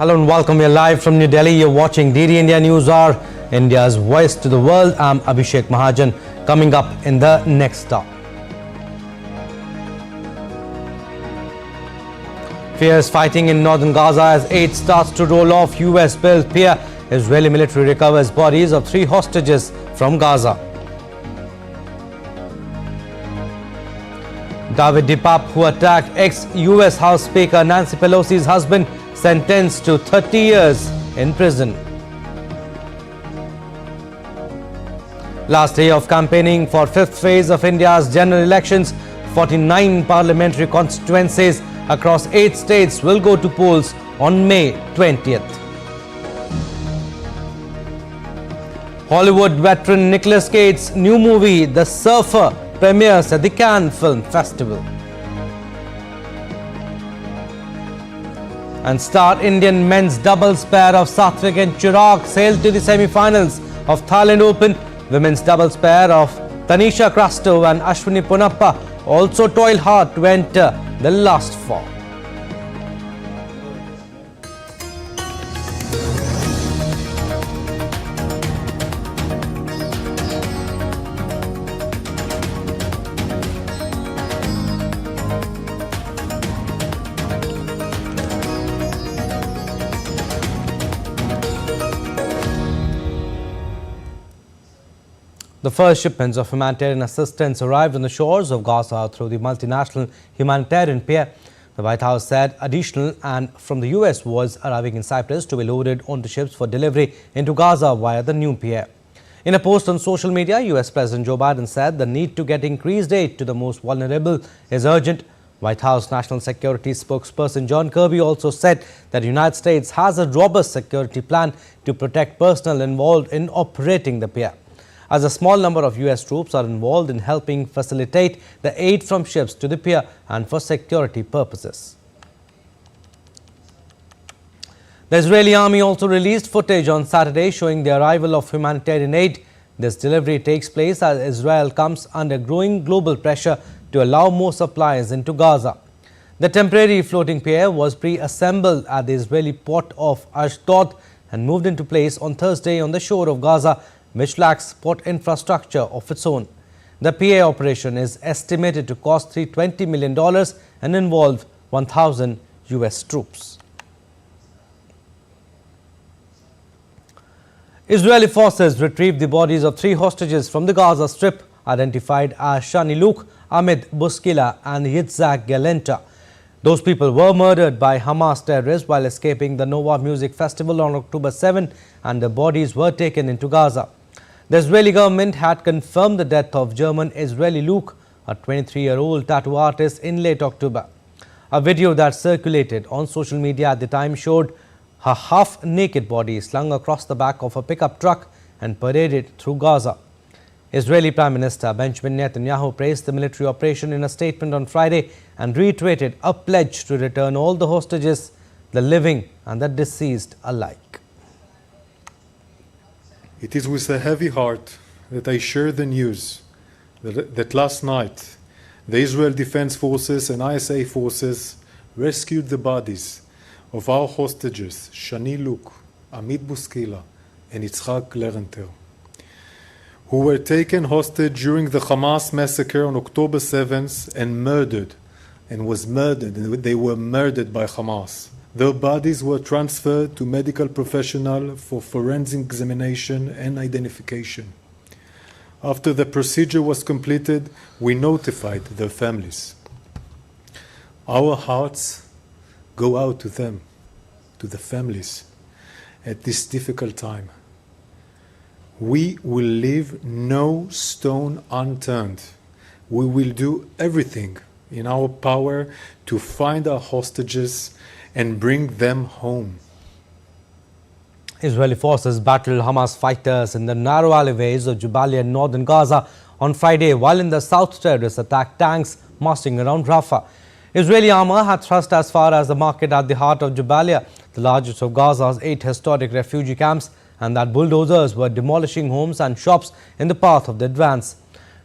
Hello and welcome. We are live from New Delhi. You're watching DD India News Hour, India's voice to the world. I'm Abhishek Mahajan. Coming up in the next stop. Fierce fighting in northern Gaza as aid starts to roll off. US-built pier. Israeli military recovers bodies of 3 hostages from Gaza. David Dipap, who attacked ex-US House Speaker Nancy Pelosi's husband, sentenced to 30 years in prison. Last day of campaigning for 5th phase of India's general elections. 49 parliamentary constituencies across 8 states will go to polls on May 20th. Hollywood veteran Nicolas Cage's new movie, The Surfer, premieres at the Cannes Film Festival. And star Indian men's doubles pair of Satvik and Chirag sailed to the semifinals of Thailand Open. Women's doubles pair of Tanisha Krasto and Ashwini Ponappa also toiled hard to enter the last 4. The first shipments of humanitarian assistance arrived on the shores of Gaza through the multinational Humanitarian pier. The White House said additional and from the US was arriving in Cyprus to be loaded onto ships for delivery into Gaza via the new pier. In a post on social media, US President Joe Biden said the need to get increased aid to the most vulnerable is urgent. White House National Security spokesperson John Kirby also said that the United States has a robust security plan to protect personnel involved in operating the pier, as a small number of US troops are involved in helping facilitate the aid from ships to the pier and for security purposes. The Israeli army also released footage on Saturday showing the arrival of humanitarian aid. This delivery takes place as Israel comes under growing global pressure to allow more supplies into Gaza. The temporary floating pier was pre-assembled at the Israeli port of Ashdod and moved into place on Thursday on the shore of Gaza, which lacks port infrastructure of its own. The PA operation is estimated to cost $320 million and involve 1,000 US troops. Israeli forces retrieved the bodies of 3 hostages from the Gaza Strip, identified as Shani Luke, Ahmed Buskila and Yitzhak Galenta. Those people were murdered by Hamas terrorists while escaping the Nova Music Festival on October 7, and the bodies were taken into Gaza. The Israeli government had confirmed the death of German-Israeli Luke, a 23-year-old tattoo artist, in late October. A video that circulated on social media at the time showed her half-naked body slung across the back of a pickup truck and paraded through Gaza. Israeli Prime Minister Benjamin Netanyahu praised the military operation in a statement on Friday and reiterated a pledge to return all the hostages, the living and the deceased alike. It is with a heavy heart that I share the news that last night the Israel Defense Forces and ISA forces rescued the bodies of our hostages, Shani Luke, Amit Buskila, and Yitzhak Galenta, who were taken hostage during the Hamas massacre on October 7th and they were murdered by Hamas. Their bodies were transferred to medical professionals for forensic examination and identification. After the procedure was completed, we notified their families. Our hearts go out to them, to the families, at this difficult time. We will leave no stone unturned. We will do everything in our power to find our hostages and bring them home. Israeli forces battled Hamas fighters in the narrow alleyways of Jabalia in northern Gaza on Friday, while in the south terrorists attacked tanks marching around Rafah. Israeli armor had thrust as far as the market at the heart of Jabalia, the largest of Gaza's 8 historic refugee camps, and that bulldozers were demolishing homes and shops in the path of the advance.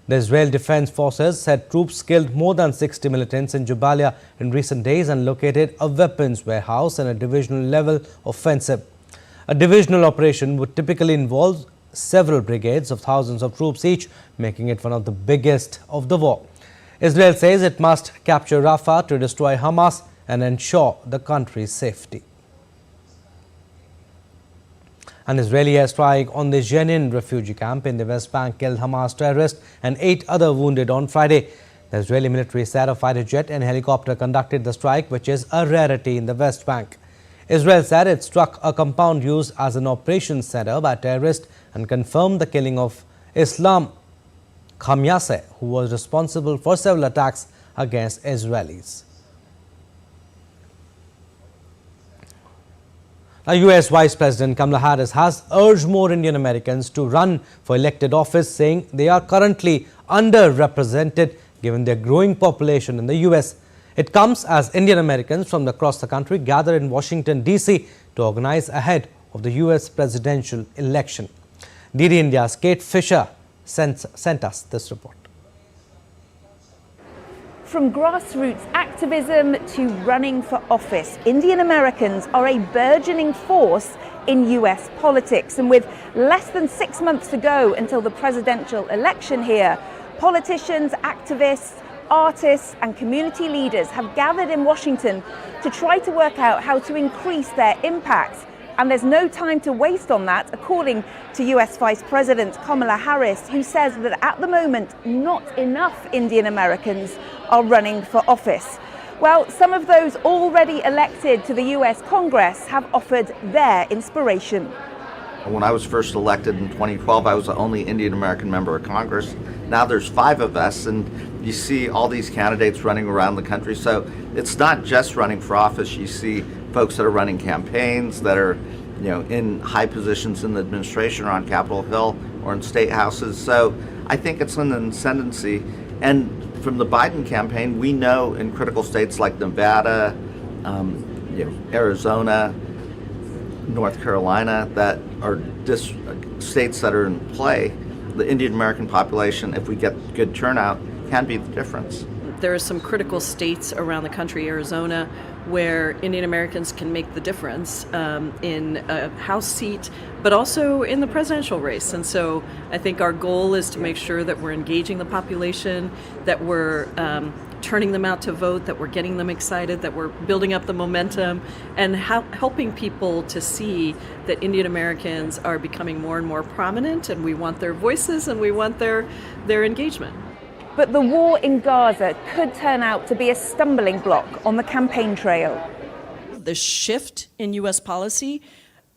The Israel Defense Forces said troops killed more than 60 militants in Jabalia in recent days and located a weapons warehouse and a divisional level offensive. A divisional operation would typically involve several brigades of thousands of troops each, making it one of the biggest of the war. Israel says it must capture Rafah to destroy Hamas and ensure the country's safety. An Israeli airstrike on the Jenin refugee camp in the West Bank killed Hamas terrorists and 8 others wounded on Friday. The Israeli military said a fighter jet and helicopter conducted the strike, which is a rarity in the West Bank. Israel said it struck a compound used as an operations center by terrorists and confirmed the killing of Islam Khamyaseh, who was responsible for several attacks against Israelis. Now, US Vice President Kamala Harris has urged more Indian Americans to run for elected office, saying they are currently underrepresented given their growing population in the US. It comes as Indian Americans from across the country gather in Washington, D.C. to organize ahead of the US presidential election. DD India's Kate Fisher sent us this report. From grassroots activism to running for office, Indian Americans are a burgeoning force in US politics. And with less than 6 months to go until the presidential election here, politicians, activists, artists and community leaders have gathered in Washington to try to work out how to increase their impact. And there's no time to waste on that, according to US Vice President Kamala Harris, who says that at the moment, not enough Indian Americans are running for office. Well, some of those already elected to the US Congress have offered their inspiration. When I was first elected in 2012, I was the only Indian American member of Congress. Now there's 5 of us, and you see all these candidates running around the country. So it's not just running for office. You see folks that are running campaigns, that are, in high positions in the administration or on Capitol Hill or in state houses. So I think it's an ascendancy. And from the Biden campaign, we know in critical states like Nevada, Arizona, North Carolina, that are states that are in play, the Indian American population, if we get good turnout, can be the difference. There are some critical states around the country, Arizona, where Indian Americans can make the difference in a House seat, but also in the presidential race. And so I think our goal is to make sure that we're engaging the population, that we're turning them out to vote, that we're getting them excited, that we're building up the momentum, and helping people to see that Indian Americans are becoming more and more prominent, and we want their voices and we want their engagement. But the war in Gaza could turn out to be a stumbling block on the campaign trail. The shift in U.S. policy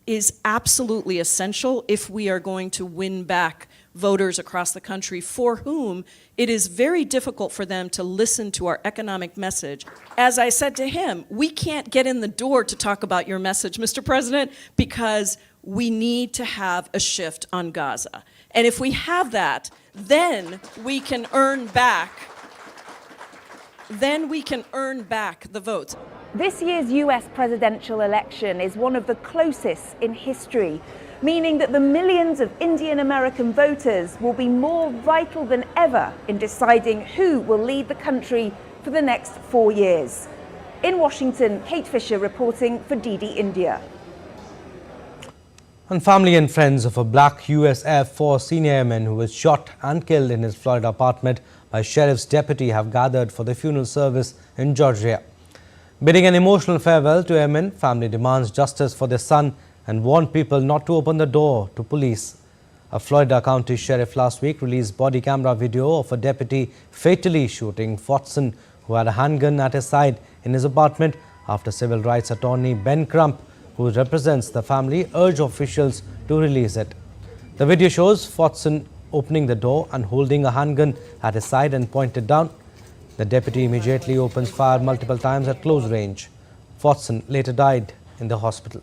is absolutely essential if we are going to win back voters across the country for whom it is very difficult for them to listen to our economic message. As I said to him, we can't get in the door to talk about your message, Mr. President, because we need to have a shift on Gaza. And if we have that, then we can earn back the votes. This year's US presidential election is one of the closest in history, meaning that the millions of Indian American voters will be more vital than ever in deciding who will lead the country for the next 4 years. In Washington, Kate Fisher reporting for DD India. And family and friends of a black US Air Force senior airman who was shot and killed in his Florida apartment by sheriff's deputy have gathered for the funeral service in Georgia. Bidding an emotional farewell to airmen, family demands justice for their son and warned people not to open the door to police. A Florida County sheriff last week released body camera video of a deputy fatally shooting Watson, who had a handgun at his side in his apartment, after civil rights attorney Ben Crump, who represents the family, urged officials to release it. The video shows Watson opening the door and holding a handgun at his side and pointed down. The deputy immediately opens fire multiple times at close range. Watson later died in the hospital.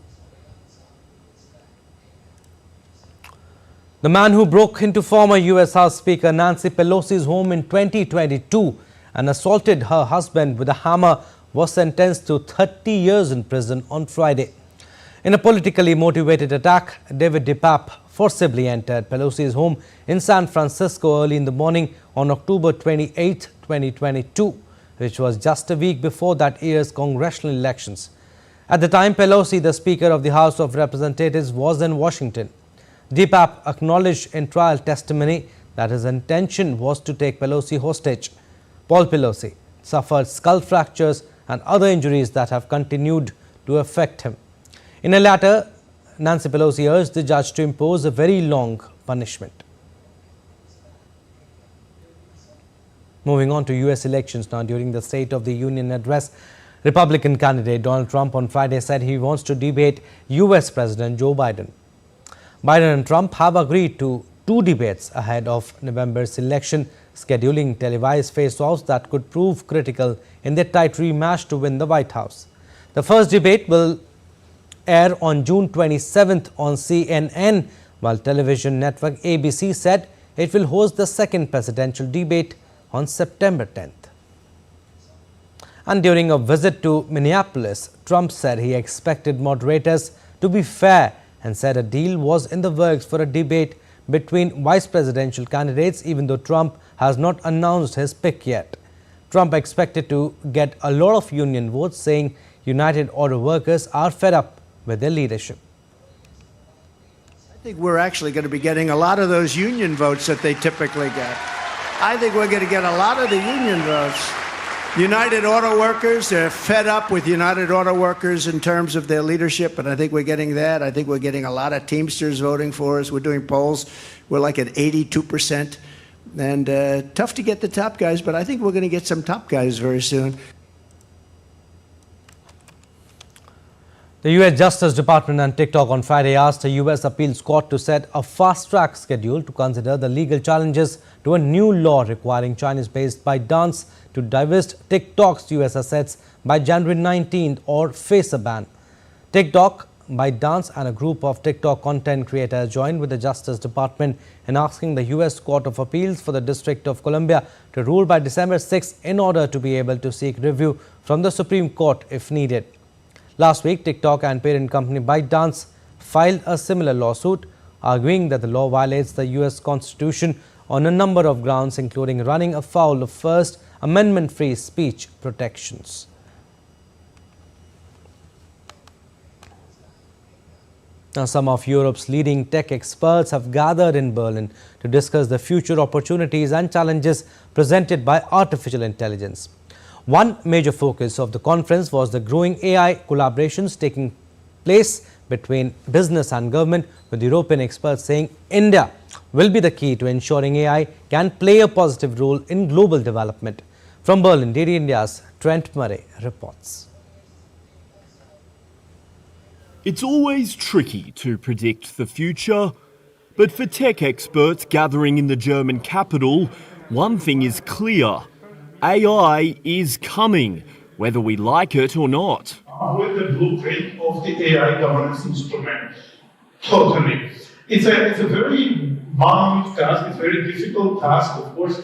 The man who broke into former US House Speaker Nancy Pelosi's home in 2022 and assaulted her husband with a hammer was sentenced to 30 years in prison on Friday. In a politically motivated attack, David DePape, forcibly entered Pelosi's home in San Francisco early in the morning on October 28, 2022, which was just a week before that year's congressional elections. At the time, Pelosi, the Speaker of the House of Representatives, was in Washington. DPAP acknowledged in trial testimony that his intention was to take Pelosi hostage. Paul Pelosi suffered skull fractures and other injuries that have continued to affect him. In a letter, Nancy Pelosi urged the judge to impose a very long punishment. Moving on to U.S. elections now. During the State of the Union address, Republican candidate Donald Trump on Friday said he wants to debate U.S. President Joe Biden. Biden and Trump have agreed to 2 debates ahead of November's election, scheduling televised face-offs that could prove critical in their tight rematch to win the White House. The first debate will air on June 27th on CNN, while television network ABC said it will host the second presidential debate on September 10th. And during a visit to Minneapolis, Trump said he expected moderators to be fair and said a deal was in the works for a debate between vice presidential candidates, even though Trump has not announced his pick yet. Trump expected to get a lot of union votes, saying United Auto Workers are fed up with their leadership. I think we're actually going to be getting a lot of those union votes that they typically get. I think we're going to get a lot of the union votes. United Auto Workers, they're fed up with United Auto Workers in terms of their leadership, and I think we're getting that. I think we're getting a lot of Teamsters voting for us. We're doing polls. We're like at 82%. And tough to get the top guys, but I think we're going to get some top guys very soon. The U.S. Justice Department and TikTok on Friday asked a U.S. appeals court to set a fast-track schedule to consider the legal challenges to a new law requiring Chinese-based ByteDance to divest TikTok's U.S. assets by January 19th or face a ban. TikTok, ByteDance and a group of TikTok content creators joined with the Justice Department in asking the U.S. Court of Appeals for the District of Columbia to rule by December 6th in order to be able to seek review from the Supreme Court if needed. Last week, TikTok and parent company ByteDance filed a similar lawsuit, arguing that the law violates the U.S. Constitution on a number of grounds, including running afoul of First Amendment free speech protections. Now, some of Europe's leading tech experts have gathered in Berlin to discuss the future opportunities and challenges presented by artificial intelligence. One major focus of the conference was the growing AI collaborations taking place between business and government, with European experts saying India will be the key to ensuring AI can play a positive role in global development. From Berlin, DD India's Trent Murray reports. It's always tricky to predict the future, but for tech experts gathering in the German capital, one thing is clear. AI is coming, whether we like it or not. With the blueprint of the AI governance instrument. Totally. It's a very mammoth task, it's a very difficult task, of course.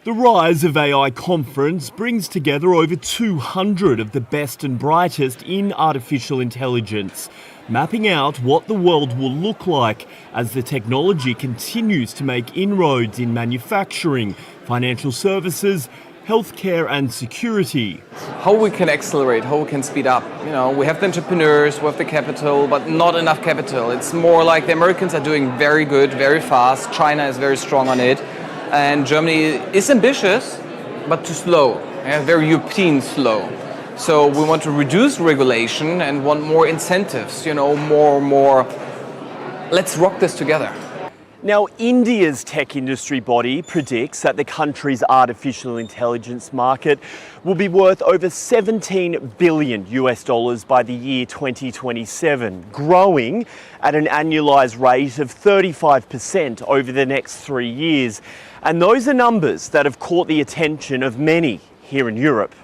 The Rise of AI conference brings together over 200 of the best and brightest in artificial intelligence, mapping out what the world will look like as the technology continues to make inroads in manufacturing, financial services, healthcare and security. How we can accelerate, how we can speed up. You know, we have the entrepreneurs, we have the capital, but not enough capital. It's more like the Americans are doing very good, very fast. China is very strong on it. And Germany is ambitious, but too slow, very European slow. So we want to reduce regulation and want more incentives, you know, more. Let's rock this together. Now, India's tech industry body predicts that the country's artificial intelligence market will be worth over $17 billion by the year 2027, growing at an annualized rate of 35% over the next 3 years. And those are numbers that have caught the attention of many here in Europe.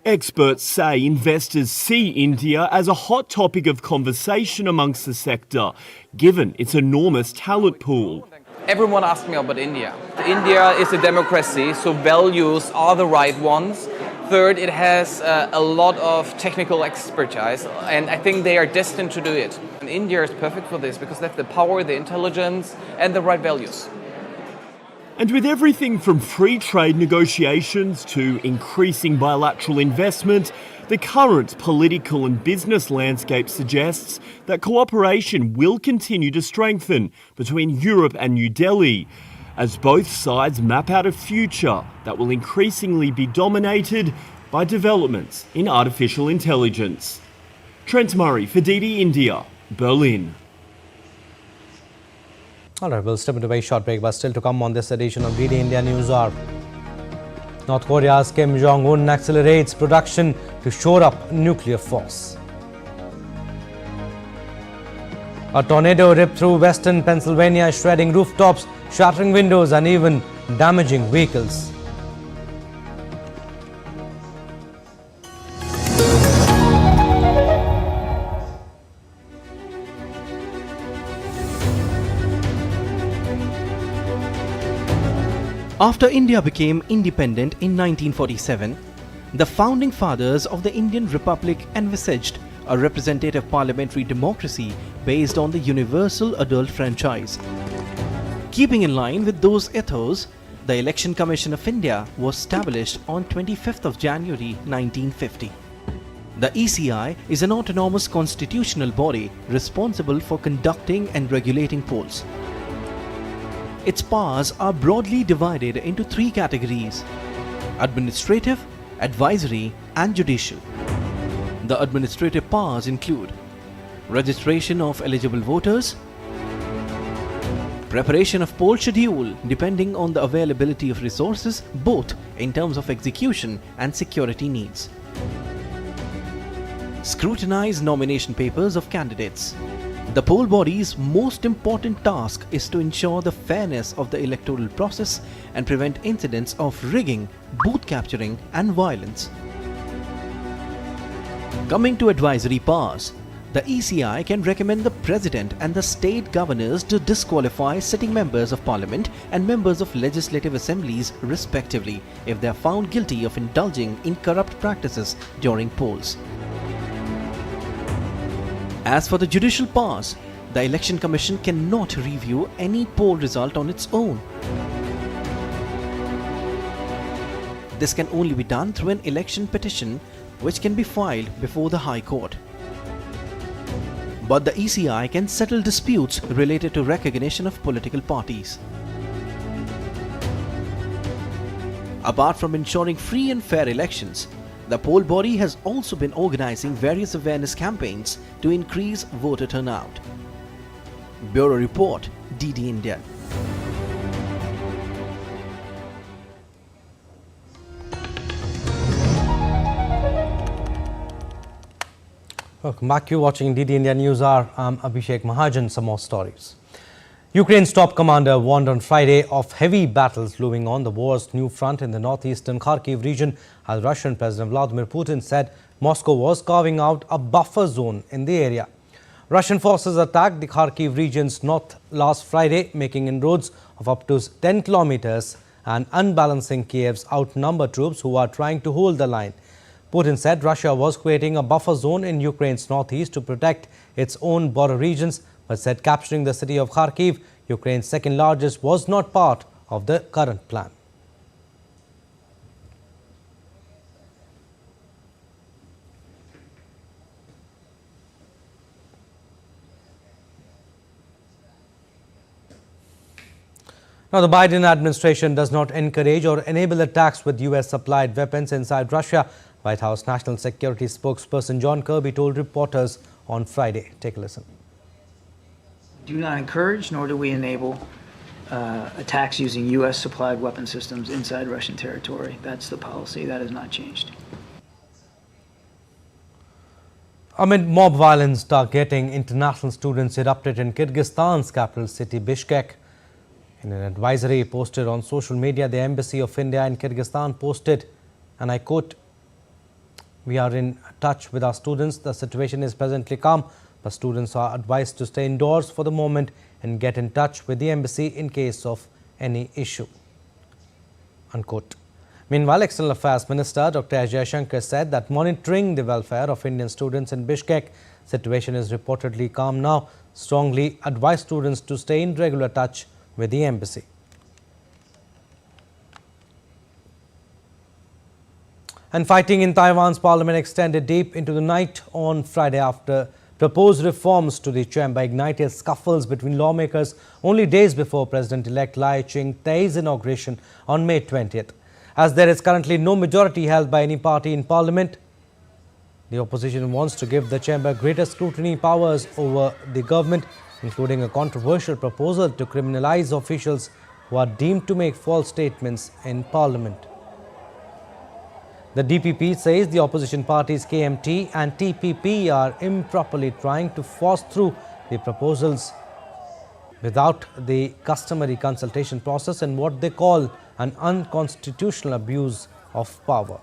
Experts say investors see India as a hot topic of conversation amongst the sector, given its enormous talent pool. Everyone asks me about India. India is a democracy, so values are the right ones. Third, it has a lot of technical expertise, and I think they are destined to do it. And India is perfect for this because they have the power, the intelligence, and the right values. And with everything from free trade negotiations to increasing bilateral investment, the current political and business landscape suggests that cooperation will continue to strengthen between Europe and New Delhi, as both sides map out a future that will increasingly be dominated by developments in artificial intelligence. Trent Murray for DD India, Berlin. All right, we'll step into a very short break, but still to come on this edition of DD India News Hour. North Korea's Kim Jong-un accelerates production to shore up nuclear force. A tornado ripped through western Pennsylvania, shredding rooftops, shattering windows and even damaging vehicles. After India became independent in 1947, the founding fathers of the Indian Republic envisaged a representative parliamentary democracy based on the universal adult franchise. Keeping in line with those ethos, the Election Commission of India was established on 25th of January 1950. The ECI is an autonomous constitutional body responsible for conducting and regulating polls. Its powers are broadly divided into three categories: administrative, advisory, and judicial. The administrative powers include registration of eligible voters, preparation of poll schedule depending on the availability of resources both in terms of execution and security needs, scrutinize nomination papers of candidates. The poll body's most important task is to ensure the fairness of the electoral process and prevent incidents of rigging, booth capturing, and violence. Coming to advisory powers, the ECI can recommend the President and the state governors to disqualify sitting members of Parliament and members of legislative assemblies respectively if they are found guilty of indulging in corrupt practices during polls. As for the judicial powers, the Election Commission cannot review any poll result on its own. This can only be done through an election petition which can be filed before the High Court. But the ECI can settle disputes related to recognition of political parties. Apart from ensuring free and fair elections, the poll body has also been organizing various awareness campaigns to increase voter turnout. Bureau Report, DD India. Welcome back. You're watching DD India News Hour. I'm Abhishek Mahajan. Some more stories. Ukraine's top commander warned on Friday of heavy battles looming on the war's new front in the northeastern Kharkiv region, as Russian President Vladimir Putin said Moscow was carving out a buffer zone in the area. Russian forces attacked the Kharkiv region's north last Friday, making inroads of up to 10 kilometers and unbalancing Kiev's outnumbered troops who are trying to hold the line. Putin said Russia was creating a buffer zone in Ukraine's northeast to protect its own border regions, but said capturing the city of Kharkiv, Ukraine's second largest, was not part of the current plan. Now, the Biden administration does not encourage or enable attacks with US-supplied weapons inside Russia. White House National Security spokesperson John Kirby told reporters on Friday. Take a listen. Do not encourage, nor do we enable attacks using U.S.-supplied weapon systems inside Russian territory. That's the policy. That has not changed. Amid mob violence targeting international students erupted in Kyrgyzstan's capital city, Bishkek. In an advisory posted on social media, the Embassy of India in Kyrgyzstan posted, and I quote, "We are in touch with our students. The situation is presently calm, but students are advised to stay indoors for the moment and get in touch with the embassy in case of any issue." Unquote. Meanwhile, External Affairs Minister Dr. Jaishankar said that monitoring the welfare of Indian students in Bishkek, situation is reportedly calm now, strongly advised students to stay in regular touch with the embassy. And fighting in Taiwan's parliament extended deep into the night on Friday after proposed reforms to the chamber ignited scuffles between lawmakers only days before President-elect Lai Ching-te's inauguration on May 20th. As there is currently no majority held by any party in parliament, the opposition wants to give the chamber greater scrutiny powers over the government, including a controversial proposal to criminalize officials who are deemed to make false statements in parliament. The DPP says the opposition parties KMT and TPP are improperly trying to force through the proposals without the customary consultation process and what they call an unconstitutional abuse of power.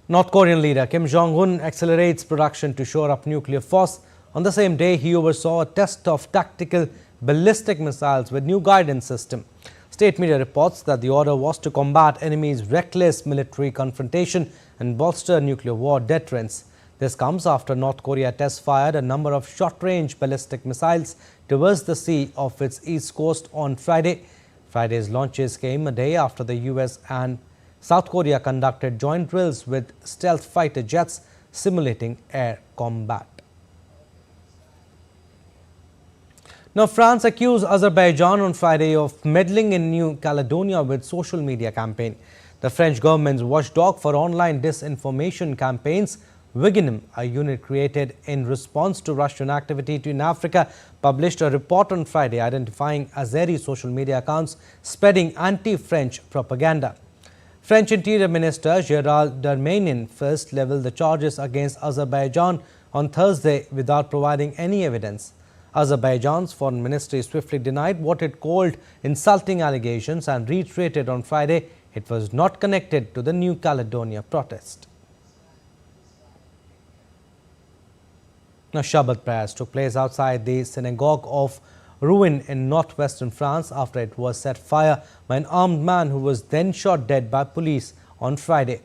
North Korean leader Kim Jong-un accelerates production to shore up nuclear force. On the same day, he oversaw a test of tactical ballistic missiles with new guidance system. State media reports that the order was to combat enemies' reckless military confrontation and bolster nuclear war deterrence. This comes after North Korea test-fired a number of short-range ballistic missiles towards the sea of its east coast on Friday. Friday's launches came a day after the US and South Korea conducted joint drills with stealth fighter jets simulating air combat. Now, France accused Azerbaijan on Friday of meddling in New Caledonia with social media campaign. The French government's watchdog for online disinformation campaigns, Wigenim, a unit created in response to Russian activity in Africa, published a report on Friday identifying Azeri social media accounts spreading anti-French propaganda. French Interior Minister Gérald Darmanin first leveled the charges against Azerbaijan on Thursday without providing any evidence. Azerbaijan's foreign ministry swiftly denied what it called insulting allegations and reiterated on Friday it was not connected to the New Caledonia protest. Now, Shabbat prayers took place outside the synagogue of Rouen in northwestern France after it was set fire by an armed man who was then shot dead by police on Friday.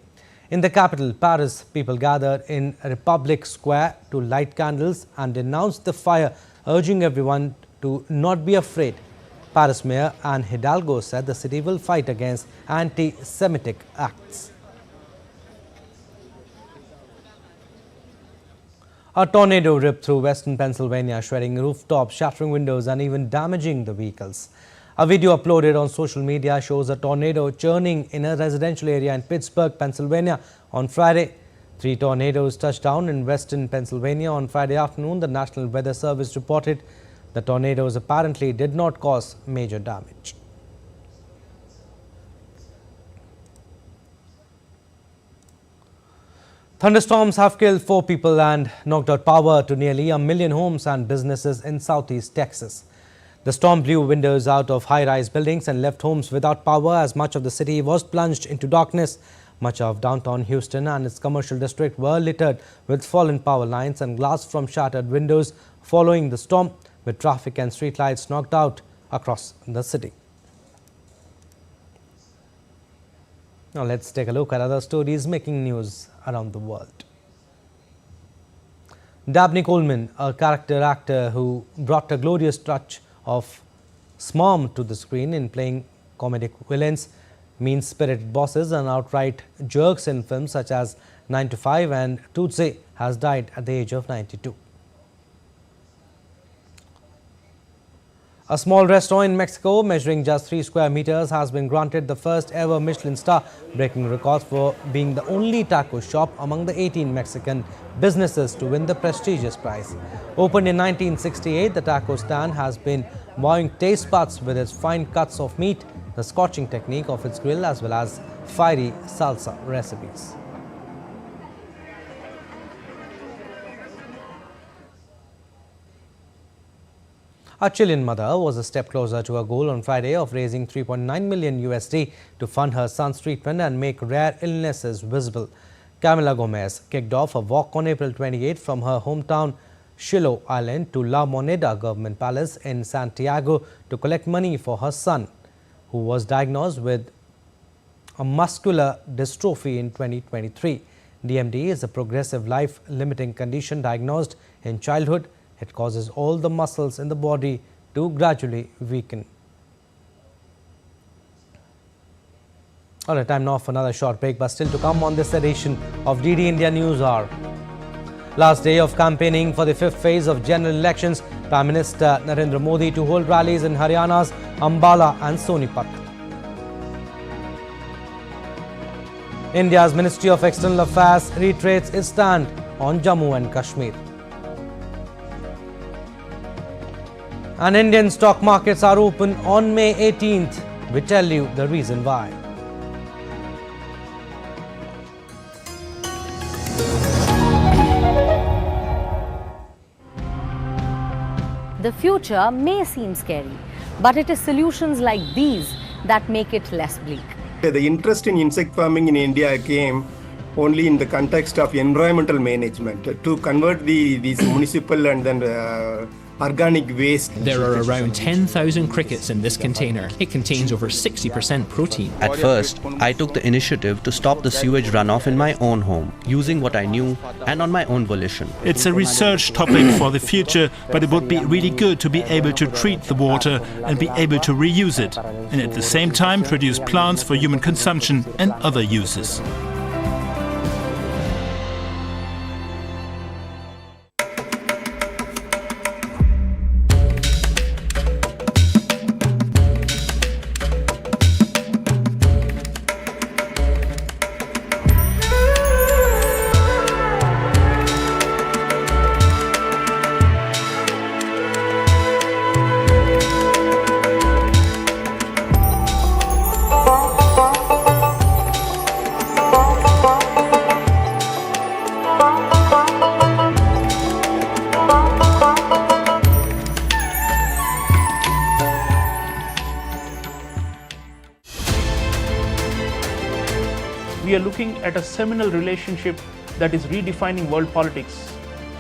In the capital, Paris, people gathered in Republic Square to light candles and denounced the fire, urging everyone to not be afraid. Paris Mayor Anne Hidalgo said the city will fight against anti-Semitic acts. A tornado ripped through western Pennsylvania, shredding rooftops, shattering windows and even damaging the vehicles. A video uploaded on social media shows a tornado churning in a residential area in Pittsburgh, Pennsylvania on Friday. 3 tornadoes touched down in western Pennsylvania on Friday afternoon. The National Weather Service reported the tornadoes apparently did not cause major damage. Thunderstorms have killed 4 people and knocked out power to nearly 1 million homes and businesses in southeast Texas. The storm blew windows out of high-rise buildings and left homes without power as much of the city was plunged into darkness. Much of downtown Houston and its commercial district were littered with fallen power lines and glass from shattered windows following the storm, with traffic and streetlights knocked out across the city. Now let's take a look at other stories making news around the world. Dabney Coleman, a character actor who brought a glorious touch of smarm to the screen in playing comedic villains, mean-spirited bosses and outright jerks in films such as 9 to 5 and Tootsie, has died at the age of 92. A small restaurant in Mexico measuring just 3 square meters has been granted the first ever Michelin star, breaking records for being the only taco shop among the 18 Mexican businesses to win the prestigious prize. Opened in 1968, the taco stand has been wowing taste buds with its fine cuts of meat, the scorching technique of its grill as well as fiery salsa recipes. A Chilean mother was a step closer to her goal on Friday of raising $3.9 million USD to fund her son's treatment and make rare illnesses visible. Camila Gomez kicked off a walk on April 28 from her hometown Shiloh Island to La Moneda Government Palace in Santiago to collect money for her son, who was diagnosed with a muscular dystrophy in 2023. DMD is a progressive life-limiting condition diagnosed in childhood. It causes all the muscles in the body to gradually weaken. All right, time now for another short break, but still to come on this edition of DD India News Hour. Last day of campaigning for the fifth phase of general elections, Prime Minister Narendra Modi to hold rallies in Haryana's Ambala and Sonipat. India's Ministry of External Affairs reiterates its stand on Jammu and Kashmir. And Indian stock markets are open on May 18th. We tell you the reason why. The future may seem scary, but it is solutions like these that make it less bleak. The interest in insect farming in India came only in the context of environmental management to convert these municipal and then organic waste. There are around 10,000 crickets in this container. It contains over 60% protein. At first, I took the initiative to stop the sewage runoff in my own home, using what I knew and on my own volition. It's a research topic for the future, but it would be really good to be able to treat the water and be able to reuse it, and at the same time produce plants for human consumption and other uses. We are looking at a seminal relationship that is redefining world politics,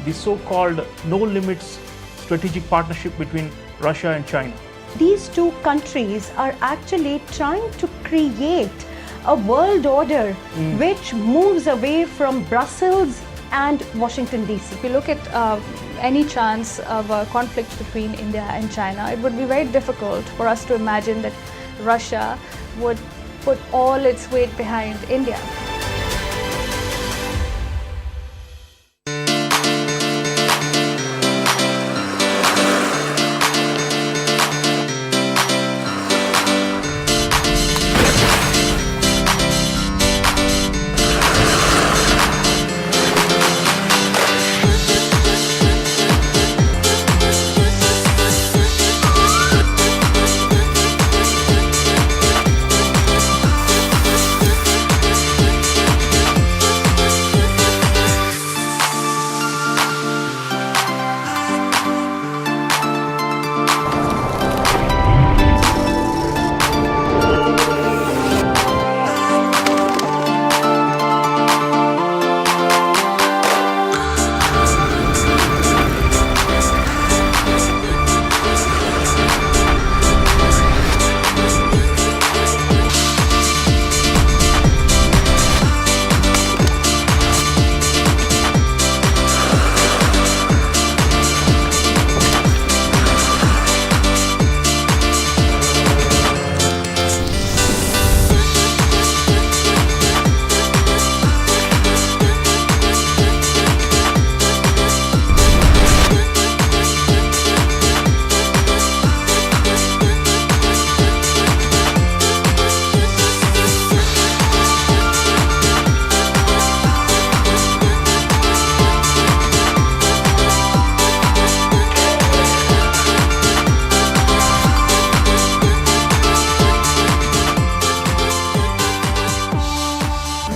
the so-called no-limits strategic partnership between Russia and China. These two countries are actually trying to create a world order which moves away from Brussels and Washington DC. If you look at any chance of a conflict between India and China, it would be very difficult for us to imagine that Russia would put all its weight behind India.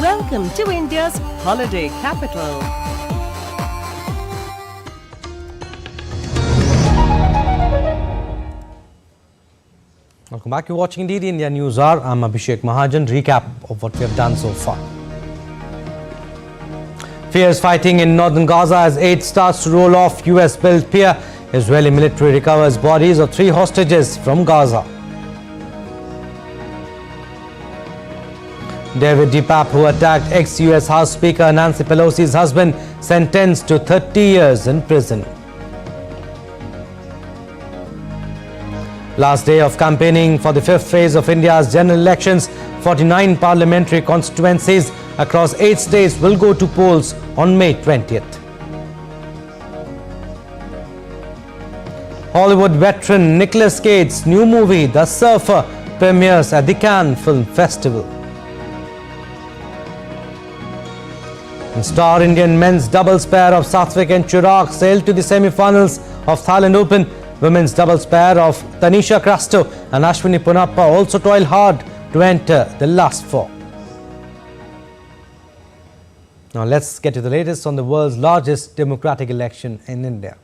Welcome to India's holiday capital. Welcome back. You're watching DD India News Hour. I'm Abhishek Mahajan. Recap of what we have done so far. Fierce fighting in northern Gaza as aid starts to roll off US-built pier. Israeli military recovers bodies of 3 hostages from Gaza. David DePape, who attacked ex-US House Speaker Nancy Pelosi's husband, sentenced to 30 years in prison. Last day of campaigning for the 5th phase of India's general elections. 49 parliamentary constituencies across 8 states will go to polls on May 20th. Hollywood veteran Nicolas Cage's new movie, The Surfer, premieres at the Cannes Film Festival. And star Indian men's doubles pair of Satvik and Chirag sailed to the semifinals of Thailand Open. Women's doubles pair of Tanisha Crasto and Ashwini Ponappa also toil hard to enter the last 4. Now let's get to the latest on the world's largest democratic election in India.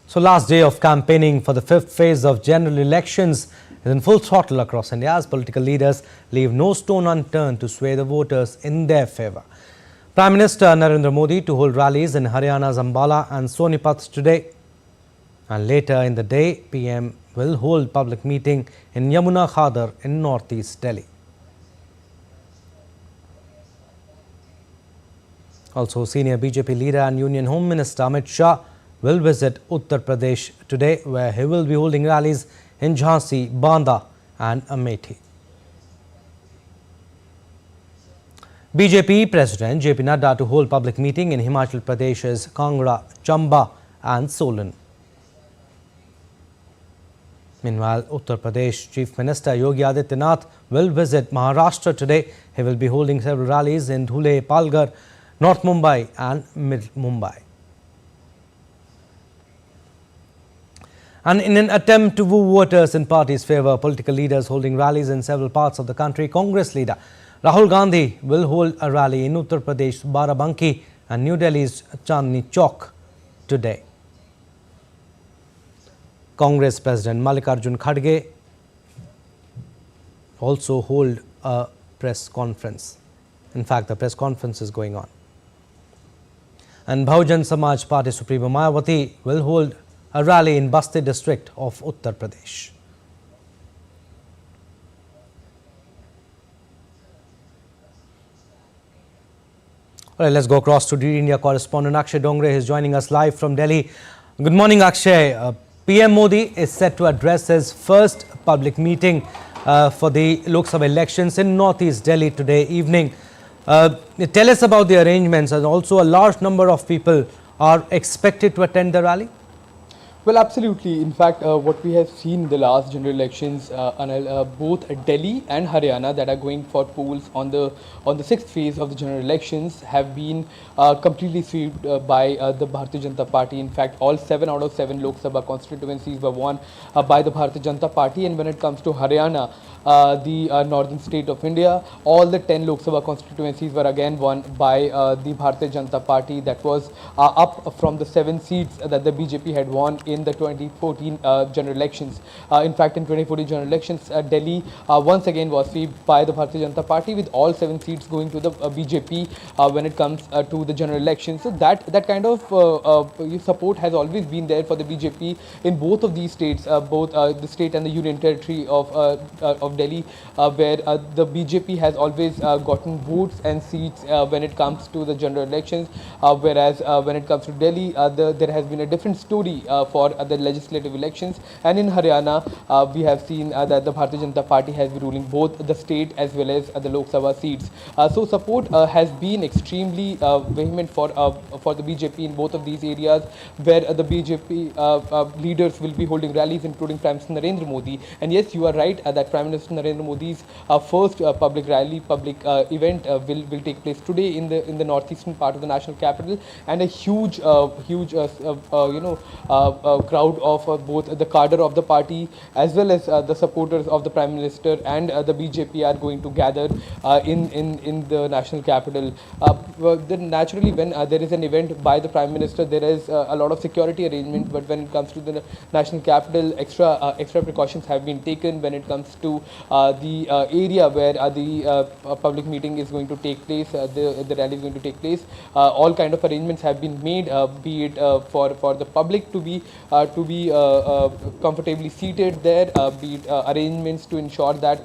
So last day of campaigning for the 5th phase of general elections is in full throttle across India as political leaders leave no stone unturned to sway the voters in their favour. Prime Minister Narendra Modi to hold rallies in Haryana's Ambala and Sonipat today. And later in the day, PM will hold public meeting in Yamuna Khadar in northeast Delhi. Also, senior BJP leader and Union Home Minister Amit Shah will visit Uttar Pradesh today, where he will be holding rallies in Jhansi, Banda and Amethi. BJP President JP Nadda to hold public meeting in Himachal Pradesh's Kangra, Chamba and Solan. Meanwhile, Uttar Pradesh Chief Minister Yogi Adityanath will visit Maharashtra today. He will be holding several rallies in Dhule, Palghar, North Mumbai and Mid Mumbai. And in an attempt to woo voters in party's favour, political leaders holding rallies in several parts of the country, Congress leader Rahul Gandhi will hold a rally in Uttar Pradesh, Barabanki and New Delhi's Chandni Chowk today. Congress President Mallikarjun Kharge also hold a press conference. In fact, the press conference is going on. And Bahujan Samaj Party Supremo Mayawati will hold a rally in Basti district of Uttar Pradesh. All right, let's go across to DD India correspondent Akshay Dongre. He is joining us live from Delhi. Good morning, Akshay. PM Modi is set to address his first public meeting for the Lok Sabha elections in northeast Delhi today evening. Tell us about the arrangements, and also a large number of people are expected to attend the rally. Well, absolutely. In fact, what we have seen in the last general elections, both Delhi and Haryana that are going for polls on the 6th phase of the general elections have been completely swept by the Bharatiya Janata Party. In fact, all 7 out of 7 Lok Sabha constituencies were won by the Bharatiya Janata Party. And when it comes to Haryana, the northern state of India, all the 10 Lok Sabha constituencies were again won by the Bharatiya Janata Party. That was up from the 7 seats that the BJP had won in the 2014 general elections. In fact, in 2014 general elections, Delhi once again was swept by the Bharatiya Janata Party, with all 7 seats going to the BJP when it comes to the general elections. So that kind of support has always been there for the BJP in both of these states, both the state and the union territory of Delhi, where the BJP has always gotten votes and seats when it comes to the general elections, whereas when it comes to Delhi, there has been a different story for the legislative elections. And in Haryana, we have seen that the Bharatiya Janata Party has been ruling both the state as well as the Lok Sabha seats. So support has been extremely vehement for the BJP in both of these areas, where the BJP leaders will be holding rallies, including Prime Minister Narendra Modi. And yes, you are right that Prime Minister Narendra Modi's first public rally, public event will take place today in the northeastern part of the national capital, and a huge crowd of both the cadre of the party as well as the supporters of the Prime Minister and the BJP are going to gather in the national capital. Then naturally, when there is an event by the Prime Minister, there is a lot of security arrangement. But when it comes to the national capital, extra precautions have been taken. When it comes to the area where the public meeting is going to take place, the rally is going to take place, all kind of arrangements have been made, be it for the public to be comfortably seated there, be it arrangements to ensure that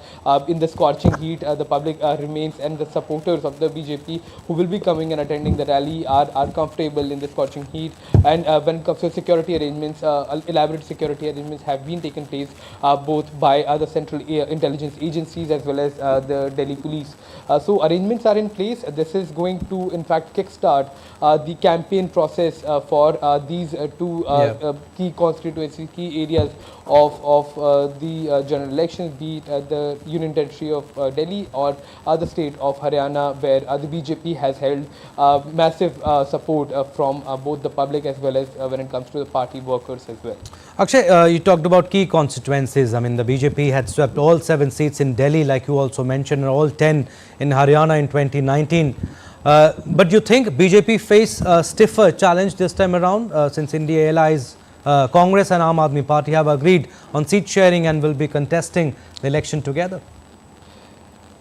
in the scorching heat the public remains, and the supporters of the BJP who will be coming and attending the rally are comfortable in the scorching heat. And when it comes to security arrangements, elaborate security arrangements have been taken place both by the central intelligence agencies as well as the Delhi police. So arrangements are in place. This is going to in fact kickstart the campaign process for these two key constituencies, key areas of the general elections, be it the Union Territory of Delhi or the state of Haryana, where the BJP has held massive support from both the public as well as when it comes to the party workers as well. Akshay, you talked about key constituencies. I mean, the BJP had swept all 7 seats in Delhi, like you also mentioned, and all 10 in Haryana in 2019. But you think BJP face a stiffer challenge this time around, since India allies Congress and Aam Aadmi Party have agreed on seat sharing and will be contesting the election together?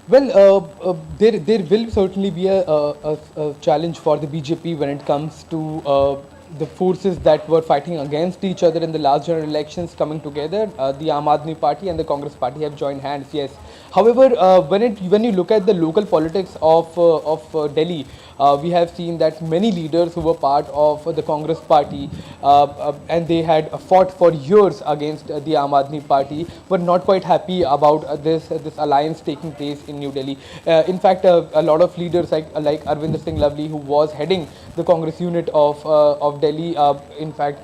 Well, there will certainly be a challenge for the BJP when it comes to the forces that were fighting against each other in the last general elections coming together. The Aam Aadmi Party and the Congress Party have joined hands, yes. However, when you look at the local politics of Delhi, we have seen that many leaders who were part of the Congress Party and they had fought for years against the Aam Aadmi Party were not quite happy about this alliance taking place in New Delhi. In fact, a lot of leaders like Arvind Singh Lavli, who was heading the Congress unit of Delhi, in fact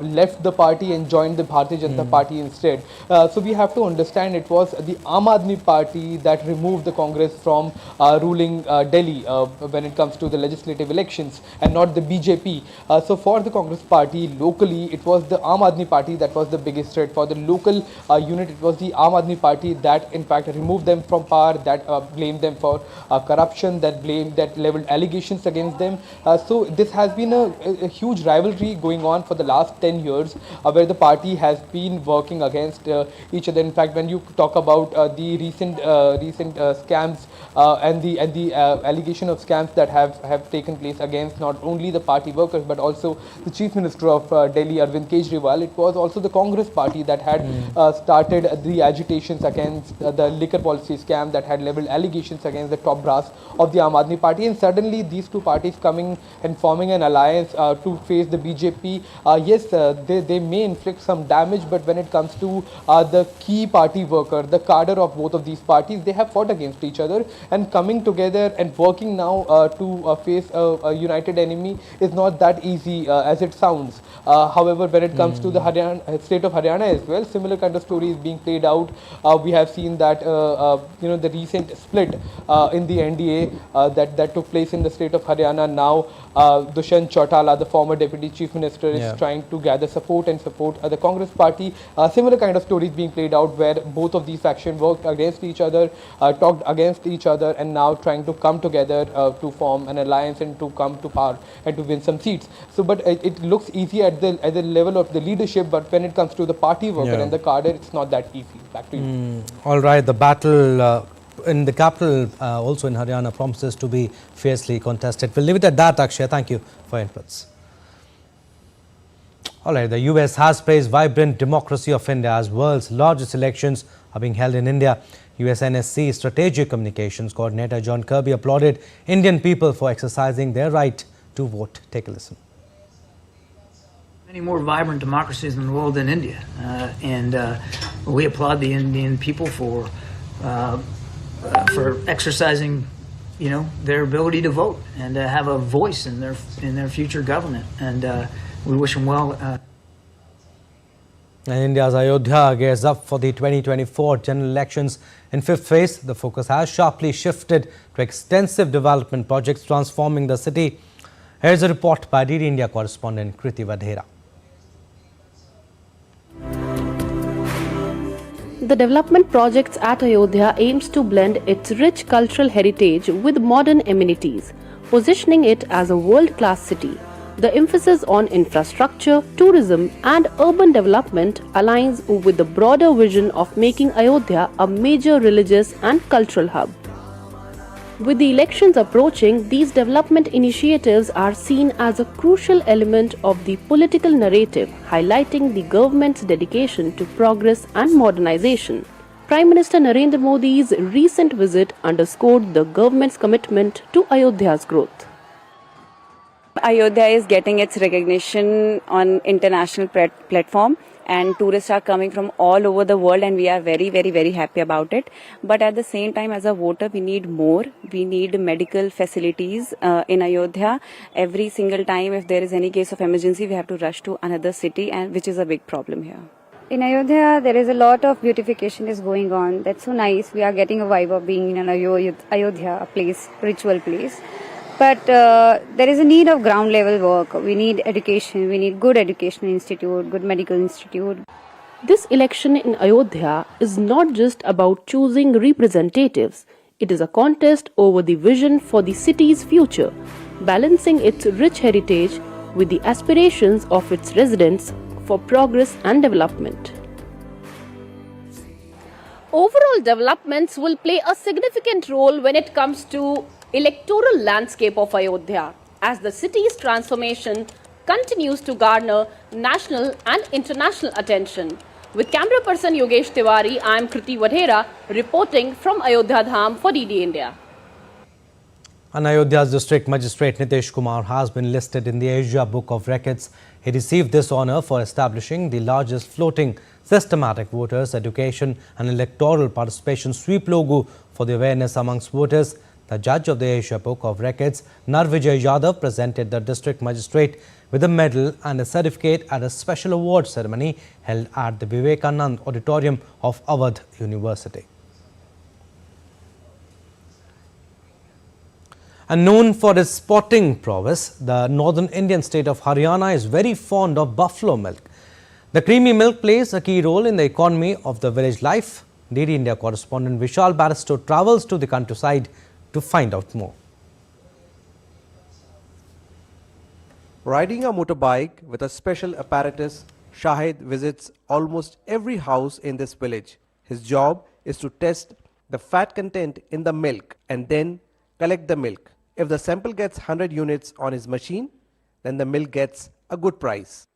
left the party and joined the Bharatiya Janata Party instead. So we have to understand it was the Aam Aadmi Party that removed the Congress from ruling Delhi when it comes to the legislative elections, and not the BJP. So for the Congress Party locally, it was the Aam Aadmi Party that was the biggest threat. For the local unit, it was the Aam Aadmi Party that in fact removed them from power, that blamed them for corruption, that leveled allegations against them. So this has been a huge rivalry going on for the last 10 years, where the party has been working against each other. In fact, when you talk about the recent scams and the allegation of scams that have taken place against not only the party workers but also the Chief Minister of Delhi, Arvind Kejriwal, it was also the Congress Party that had started the agitations against the liquor policy scam, that had leveled allegations against the top brass of the Aam Aadmi Party. And suddenly these two parties coming and forming an alliance to face the BJP, yes, they may inflict some damage, but when it comes to the key party worker, the cadre of both of these parties, they have fought against each other, and coming together and working now to face a united enemy is not that easy as it sounds. However, when it comes to the state of Haryana as well, similar kind of story is being played out. We have seen that the recent split in the NDA that took place in the state of Haryana. Now Dushyant Chautala, the former Deputy Chief Minister, is trying to gather support the Congress Party. Similar kind of stories being played out where both of these factions worked against each other, talked against each other, and now trying to come together to form an alliance and to come to power and to win some seats. So, but it looks easy at the level of the leadership, but when it comes to the party worker and the cadre, it's not that easy. Back to you. All right, the battle in the capital, also in Haryana, promises to be fiercely contested. We'll leave it at that, Akshay. Thank you for your inputs. All right, the US has praised vibrant democracy of India as world's largest elections are being held in India. US NSC Strategic Communications Coordinator John Kirby applauded Indian people for exercising their right to vote. Take a listen. Many more vibrant democracies in the world than India, and we applaud the Indian people for exercising, their ability to vote and to have a voice in their future government. And we wish them well. And India's Ayodhya gears up for the 2024 general elections. In fifth phase, the focus has sharply shifted to extensive development projects transforming the city. Here's a report by DD India correspondent Kriti Vadhera. The development projects at Ayodhya aims to blend its rich cultural heritage with modern amenities, positioning it as a world-class city. The emphasis on infrastructure, tourism and urban development aligns with the broader vision of making Ayodhya a major religious and cultural hub. With the elections approaching, these development initiatives are seen as a crucial element of the political narrative, highlighting the government's dedication to progress and modernization. Prime Minister Narendra Modi's recent visit underscored the government's commitment to Ayodhya's growth. Ayodhya is getting its recognition on international platform, and tourists are coming from all over the world, and we are very happy about it. But at the same time, as a voter, we need more. We need medical facilities in Ayodhya. Every single time if there is any case of emergency, we have to rush to another city, and which is a big problem here. In Ayodhya, there is a lot of beautification is going on. That's so nice. We are getting a vibe of being in an Ayodhya, a place, ritual place. But there is a need of ground level work. We need education. We need good educational institute, good medical institute. This election in Ayodhya is not just about choosing representatives. It is a contest over the vision for the city's future, balancing its rich heritage with the aspirations of its residents for progress and development. Overall developments will play a significant role when it comes to electoral landscape of Ayodhya, as the city's transformation continues to garner national and international attention. With camera person Yogesh Tiwari, I am Kriti Vadhera reporting from Ayodhya Dham for DD India. And Ayodhya's District Magistrate Nitesh Kumar has been listed in the Asia Book of Records. He received this honour for establishing the largest floating systematic voters education and electoral participation sweep logo for the awareness amongst voters. The judge of the Asia Book of Records, Narvijay Yadav, presented the district magistrate with a medal and a certificate at a special award ceremony held at the Vivekanand Auditorium of Awadh University. And known for its spotting prowess, the northern Indian state of Haryana is very fond of buffalo milk. The creamy milk plays a key role in the economy of the village life. DD India correspondent Vishal Barristo travels to the countryside to find out more. Riding a motorbike with a special apparatus, Shahid visits almost every house in this village. His job is to test the fat content in the milk and then collect the milk. If the sample gets 100 units on his machine, then the milk gets a good price.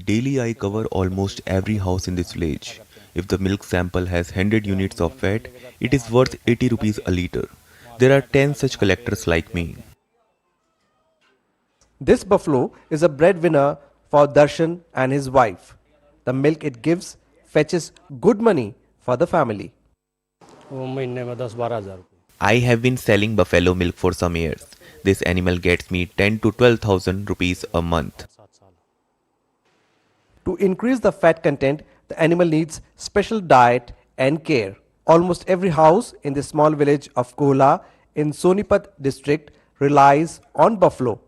Daily I cover almost every house in this village. If the milk sample has 100 units of fat, it is worth 80 rupees a litre. There are 10 such collectors like me. This buffalo is a breadwinner for Darshan and his wife. The milk it gives fetches good money for the family. I have been selling buffalo milk for some years. This animal gets me 10 to 12,000 rupees a month. To increase the fat content, the animal needs special diet and care. Almost every house in the small village of Kohla in Sonipat district relies on buffalo.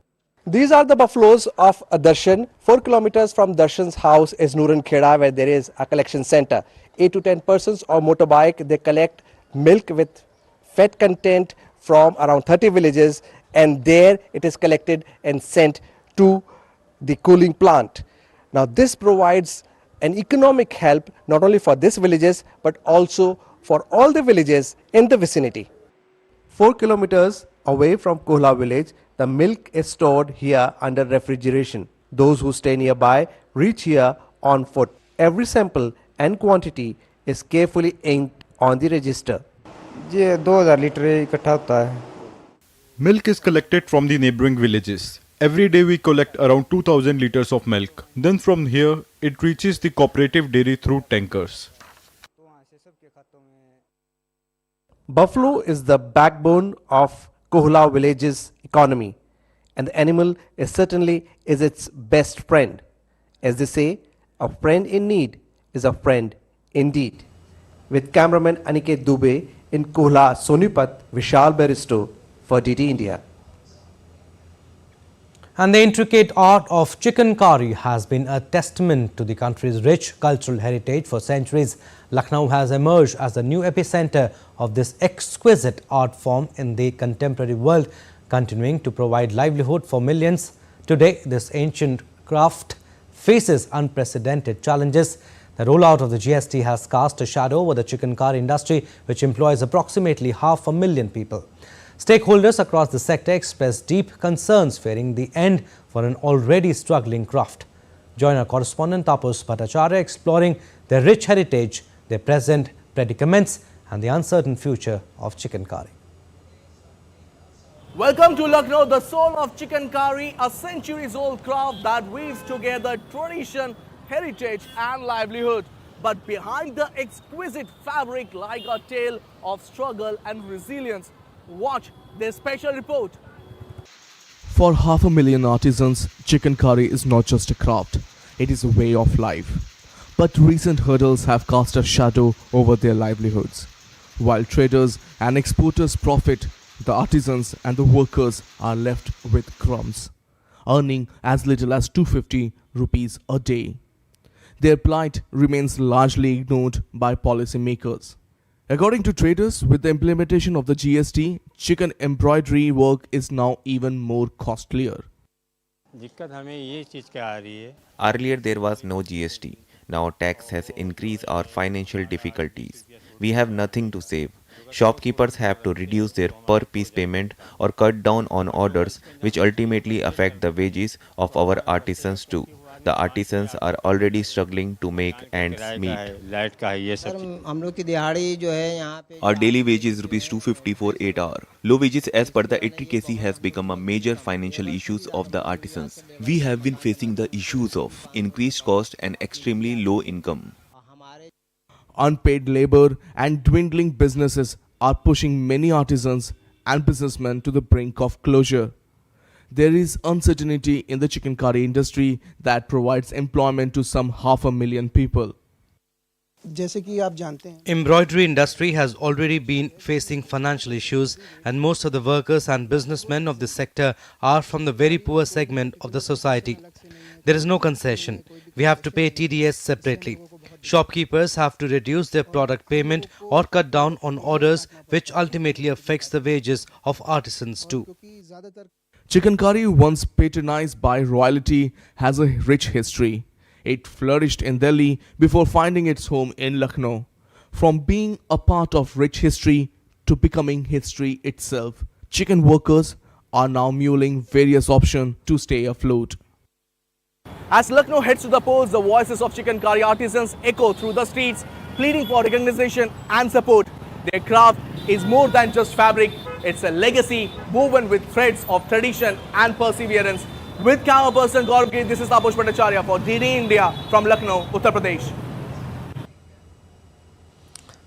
These are the buffaloes of Darshan. 4 kilometers from Darshan's house is Nuran Kheda, where there is a collection center. 8 to 10 persons on motorbike, they collect milk with fat content from around 30 villages, and there it is collected and sent to the cooling plant. Now this provides an economic help not only for these villages but also for all the villages in the vicinity. 4 kilometers away from Kohla village, the milk is stored here under refrigeration. Those who stay nearby reach here on foot. Every sample and quantity is carefully inked on the register. Milk is collected from the neighboring villages. Every day we collect around 2000 liters of milk. Then from here it reaches the cooperative dairy through tankers. Buffalo is the backbone of Kohla village's economy, and the animal is certainly its best friend. As they say, a friend in need is a friend indeed. With cameraman Aniket Dubey in Kohla, Sonipat, Vishal Barristo for DD India. And the intricate art of chicken curry has been a testament to the country's rich cultural heritage for centuries. Lucknow has emerged as the new epicenter of this exquisite art form in the contemporary world, continuing to provide livelihood for millions. Today, this ancient craft faces unprecedented challenges. The rollout of the GST has cast a shadow over the chicken curry industry, which employs approximately 500,000 people. Stakeholders across the sector express deep concerns fearing the end for an already struggling craft. Join our correspondent Tapas Bhattacharya exploring their rich heritage, their present predicaments and the uncertain future of chicken curry. Welcome to Lucknow, the soul of chicken curry, a centuries-old craft that weaves together tradition, heritage and livelihood. But behind the exquisite fabric lies a tale of struggle and resilience. Watch this special report. For 500,000 artisans, chicken curry is not just a craft, it is a way of life. But recent hurdles have cast a shadow over their livelihoods. While traders and exporters profit, the artisans and the workers are left with crumbs, earning as little as 250 rupees a day. Their plight remains largely ignored by policymakers. According to traders, with the implementation of the GST, chicken embroidery work is now even more costlier. Earlier there was no GST. Now tax has increased our financial difficulties. We have nothing to save. Shopkeepers have to reduce their per piece payment or cut down on orders, which ultimately affect the wages of our artisans too. The artisans are already struggling to make ends meet. Our daily wage is Rs 250 for 8 hours. Low wages as per the advocacy has become a major financial issue of the artisans. We have been facing the issues of increased cost and extremely low income. Unpaid labor and dwindling businesses are pushing many artisans and businessmen to the brink of closure. There is uncertainty in the chicken curry industry that provides employment to some 500,000 people. Embroidery industry has already been facing financial issues, and most of the workers and businessmen of this sector are from the very poor segment of the society. There is no concession. We have to pay TDS separately. Shopkeepers have to reduce their product payment or cut down on orders, which ultimately affects the wages of artisans too. Chicken curry, once patronized by royalty, has a rich history. It flourished in Delhi before finding its home in Lucknow. From being a part of rich history to becoming history itself, chicken workers are now mulling various options to stay afloat. As Lucknow heads to the polls, the voices of chicken curry artisans echo through the streets, pleading for recognition and support. Their craft is more than just fabric. It's a legacy woven with threads of tradition and perseverance. With camera person Gaurav Giri, this is Tapas Bhattacharya for DD India from Lucknow, Uttar Pradesh.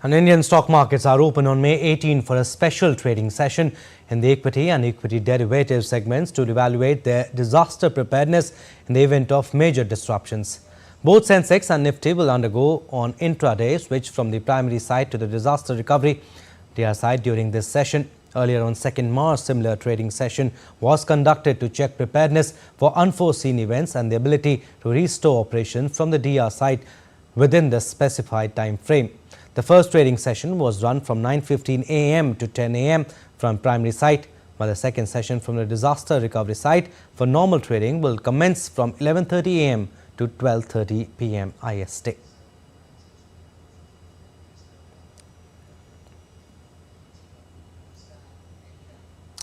And Indian stock markets are open on May 18 for a special trading session in the equity and equity derivative segments to evaluate their disaster preparedness in the event of major disruptions. Both Sensex and Nifty will undergo on intraday switch from the primary side to the disaster recovery DR side during this session. Earlier on 2nd March, similar trading session was conducted to check preparedness for unforeseen events and the ability to restore operation from the DR side within the specified time frame. The first trading session was run from 9:15 a.m. to 10 a.m. from primary side, while the second session from the disaster recovery side for normal trading will commence from 11:30 a.m. to 12:30 p.m. IST.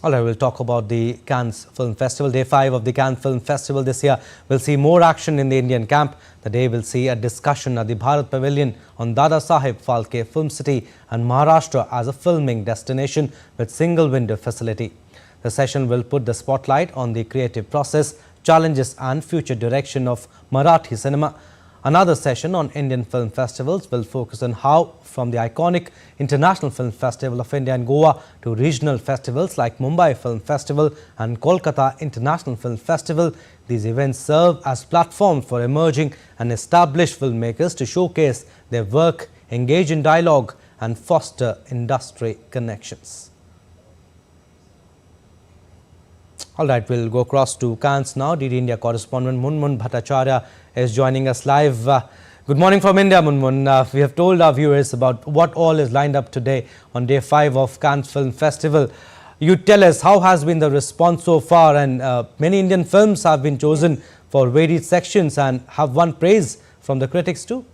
All right, we'll talk about the Cannes Film Festival. Day 5 of the Cannes Film Festival this year will see more action in the Indian camp. The day will see a discussion at the Bharat Pavilion on Dada Saheb Phalke Film City and Maharashtra as a filming destination with single window facility. The session will put the spotlight on the creative process, challenges and future direction of Marathi cinema. Another session on Indian film festivals will focus on how, from the iconic International Film Festival of India and Goa to regional festivals like Mumbai Film Festival and Kolkata International Film Festival, these events serve as platforms for emerging and established filmmakers to showcase their work, engage in dialogue and foster industry connections. All right, we'll go across to Cannes now. DD India correspondent Munmun Bhattacharya is joining us live. Good morning from India, Munmun. We have told our viewers about what all is lined up today on day 5 of Cannes Film Festival. You tell us, how has been the response so far? And many Indian films have been chosen for varied sections and have won praise from the critics too.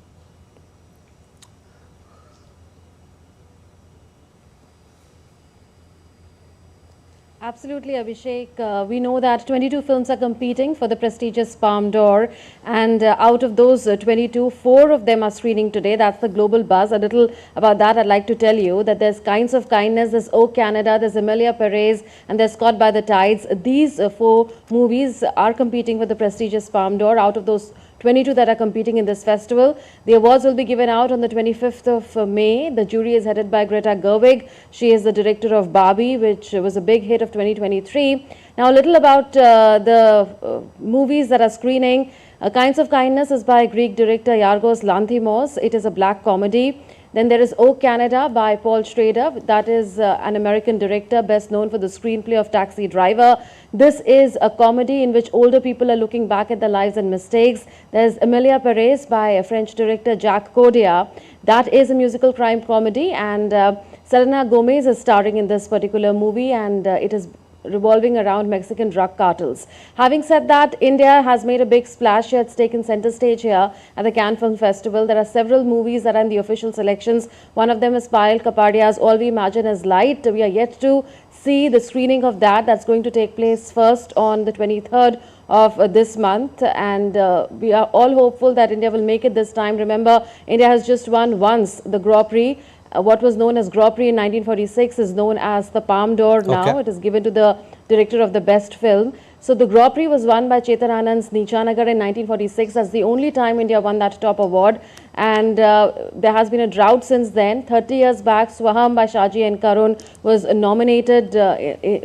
Absolutely, Abhishek. We know that 22 films are competing for the prestigious Palme d'Or, and out of those 22, 4 of them are screening today. That's the global buzz. A little about that I'd like to tell you that there's Kinds of Kindness, there's O Canada, there's Emilia Perez, and there's Caught by the Tides. These 4 movies are competing for the prestigious Palme d'Or. Out of those 22 that are competing in this festival. The awards will be given out on the 25th of May. The jury is headed by Greta Gerwig. She is the director of Barbie, which was a big hit of 2023. Now, a little about the movies that are screening. Kinds of Kindness is by Greek director Yorgos Lanthimos. It is a black comedy. Then there is O Canada by Paul Schrader. That is an American director best known for the screenplay of Taxi Driver. This is a comedy in which older people are looking back at their lives and mistakes. There's Emilia Perez by a French director Jacques Cordia. That is a musical crime comedy, and Selena Gomez is starring in this particular movie, and it is revolving around Mexican drug cartels. Having said that, India has made a big splash here. It's taken center stage here at the Cannes Film Festival. There are several movies that are in the official selections. One of them is Payal Kapadia's All We Imagine Is Light. We are yet to see the screening of that. That's going to take place first on the 23rd of this month, and we are all hopeful that India will make it this time. Remember, India has just won once the Grand Prix. What was known as Grand Prix in 1946 is known as the Palme d'Or now. Okay. It is given to the director of the best film. So the Grand Prix was won by Chetan Anand's Neechanagar in 1946. That's the only time India won that top award. And there has been a drought since then. 30 years back, Swaham by Shaji and Karun was nominated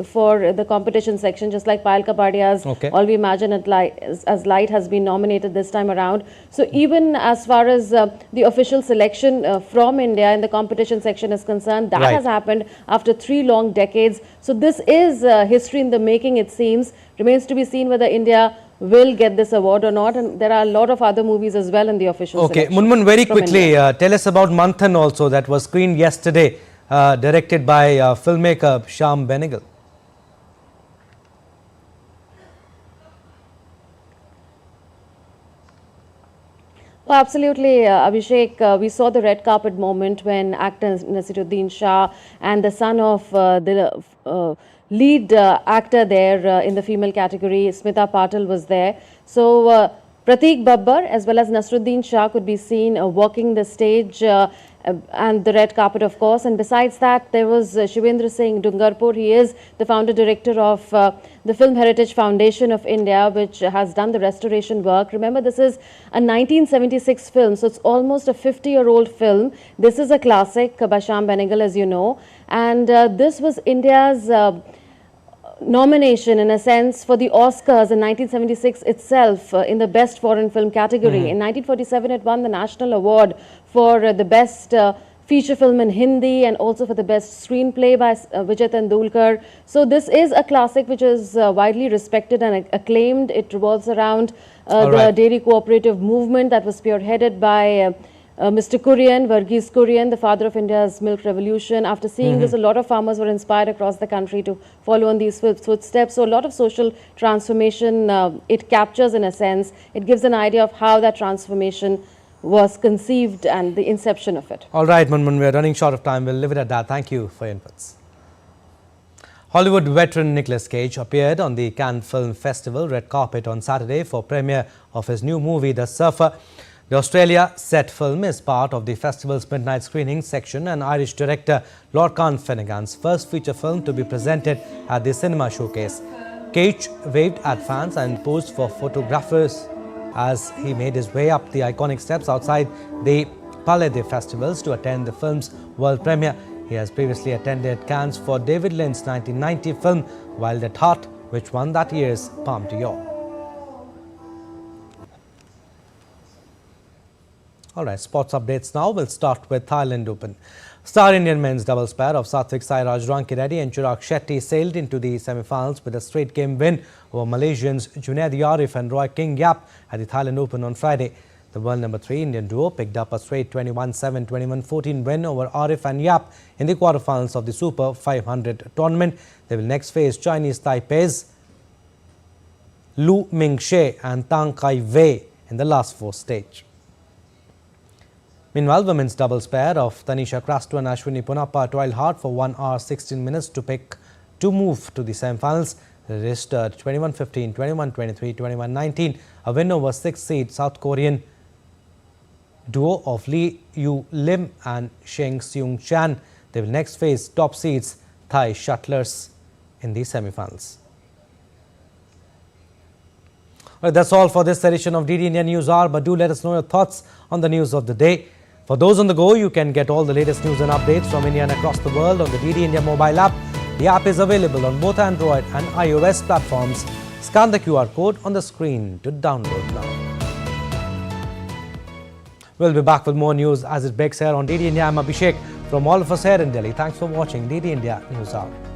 for the competition section, just like Payal Kapadia's All We Imagine as Light has been nominated this time around. So even as far as the official selection from India in the competition section is concerned, that has happened after 3 long decades. So this is history in the making, it seems. Remains to be seen whether India will get this award or not, and there are a lot of other movies as well in the official selection. Munmun, very quickly, tell us about Manthan also, that was screened yesterday, directed by filmmaker Shyam Benegal. Well, absolutely, Abhishek. We saw the red carpet moment when actor Naseeruddin Shah and the son of the lead actor there in the female category, Smita Patil, was there. So Prateek Babbar as well as Naseeruddin Shah could be seen walking the stage and the red carpet, of course. And besides that, there was Shivendra Singh Dungarpur. He is the founder director of the Film Heritage Foundation of India, which has done the restoration work. Remember, this is a 1976 film, so it's almost a 50-year-old film. This is a classic by Shyam Benegal, as you know. And this was India's nomination, in a sense, for the Oscars in 1976 itself in the Best Foreign Film category. In 1947, it won the National Award for the Best Feature Film in Hindi and also for the Best Screenplay by Vijay Tendulkar. So this is a classic which is widely respected and acclaimed. It revolves around the dairy cooperative movement that was spearheaded by Mr. Kurian, Varghese Kurian, the father of India's milk revolution. After seeing this, a lot of farmers were inspired across the country to follow on these footsteps. So a lot of social transformation it captures, in a sense. It gives an idea of how that transformation was conceived and the inception of it. All right, Munmun, we are running short of time. We'll leave it at that. Thank you for your inputs. Hollywood veteran Nicolas Cage appeared on the Cannes Film Festival red carpet on Saturday for premiere of his new movie, The Surfer. The Australia set film is part of the festival's midnight screening section and Irish director Lorcan Finnegan's first feature film to be presented at the cinema showcase. Cage waved at fans and posed for photographers as he made his way up the iconic steps outside the Palais des Festivals to attend the film's world premiere. He has previously attended Cannes for David Lynch's 1990 film Wild at Heart, which won that year's Palme d'Or. All right, sports updates now. We'll start with Thailand Open. Star Indian men's doubles pair of Satvik Sairaj Rankireddy and Chirag Shetty sailed into the semi-finals with a straight game win over Malaysians Junaid Yarif and Roy King Yap at the Thailand Open on Friday. The world number 3 Indian duo picked up a straight 21-7, 21-14 win over Arif and Yap in the quarterfinals of the Super 500 tournament. They will next face Chinese Taipei's Lu Mingxie and Tang Kai Wei in the last four stage. Meanwhile, women's doubles pair of Tanisha Crasto and Ashwini Ponappa toiled hard for 1 hour 16 minutes to move to the semi-finals. They registered 21-15, 21-23, 21-19, a win over 6th seed South Korean duo of Lee Yu Lim and Sheng Seung Chan. They will next face top seeds Thai shuttlers in the semi-finals. Well, that's all for this edition of DD India News Hour, but do let us know your thoughts on the news of the day. For those on the go, you can get all the latest news and updates from India and across the world on the DD India mobile app. The app is available on both Android and iOS platforms. Scan the QR code on the screen to download now. We'll be back with more news as it breaks here on DD India. I'm Abhishek. From all of us here in Delhi, thanks for watching DD India News Hour.